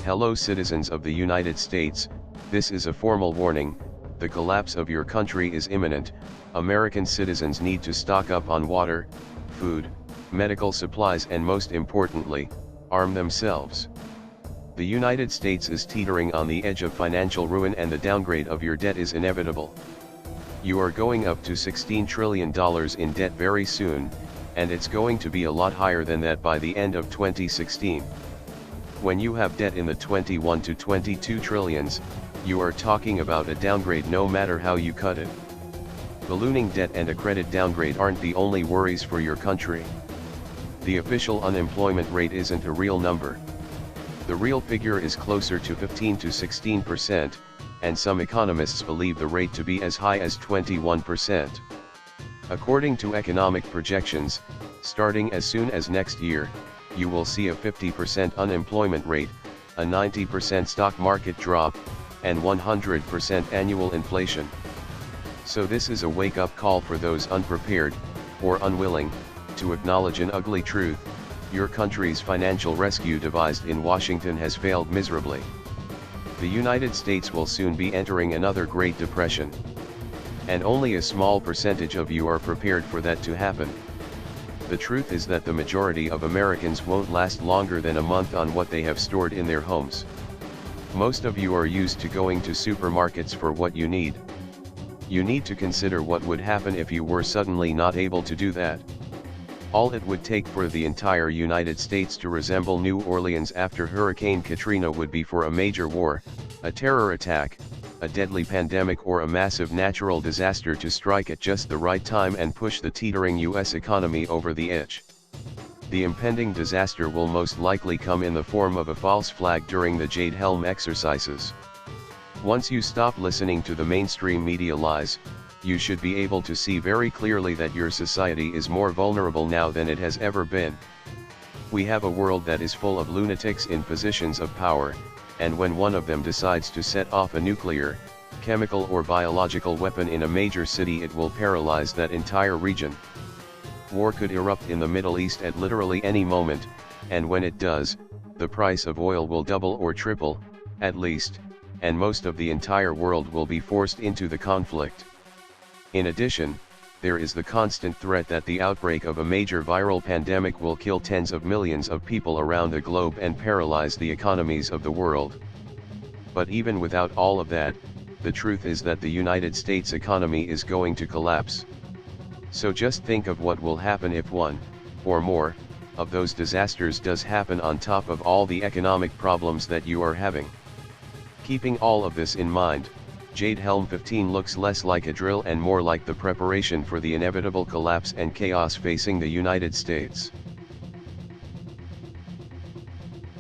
Hello citizens of the United States, this is a formal warning, the collapse of your country is imminent. American citizens need to stock up on water, food, medical supplies and most importantly, arm themselves. The United States is teetering on the edge of financial ruin and the downgrade of your debt is inevitable. You are going up to $16 trillion in debt very soon, and it's going to be a lot higher than that by the end of 2016. When you have debt in the 21 to 22 trillions, you are talking about a downgrade no matter how you cut it. Ballooning debt and a credit downgrade aren't the only worries for your country. The official unemployment rate isn't a real number. The real figure is closer to 15 to 16%, and some economists believe the rate to be as high as 21%. According to economic projections, starting as soon as next year, you will see a 50% unemployment rate, a 90% stock market drop, and 100% annual inflation. So this is a wake-up call for those unprepared, or unwilling, to acknowledge an ugly truth: your country's financial rescue devised in Washington has failed miserably. The United States will soon be entering another Great Depression. And only a small percentage of you are prepared for that to happen. The truth is that the majority of Americans won't last longer than a month on what they have stored in their homes. Most of you are used to going to supermarkets for what you need. You need to consider what would happen if you were suddenly not able to do that. All it would take for the entire United States to resemble New Orleans after Hurricane Katrina would be for a major war, a terror attack, a deadly pandemic or a massive natural disaster to strike at just the right time and push the teetering US economy over the edge. The impending disaster will most likely come in the form of a false flag during the Jade Helm exercises. Once you stop listening to the mainstream media lies, you should be able to see very clearly that your society is more vulnerable now than it has ever been. We have a world that is full of lunatics in positions of power, and when one of them decides to set off a nuclear, chemical or biological weapon in a major city, it will paralyze that entire region. War could erupt in the Middle East at literally any moment, and when it does, the price of oil will double or triple, at least, and most of the entire world will be forced into the conflict. In addition, there is the constant threat that the outbreak of a major viral pandemic will kill tens of millions of people around the globe and paralyze the economies of the world. But even without all of that, the truth is that the United States economy is going to collapse. So just think of what will happen if one, or more, of those disasters does happen on top of all the economic problems that you are having. Keeping all of this in mind, Jade Helm 15 looks less like a drill and more like the preparation for the inevitable collapse and chaos facing the United States.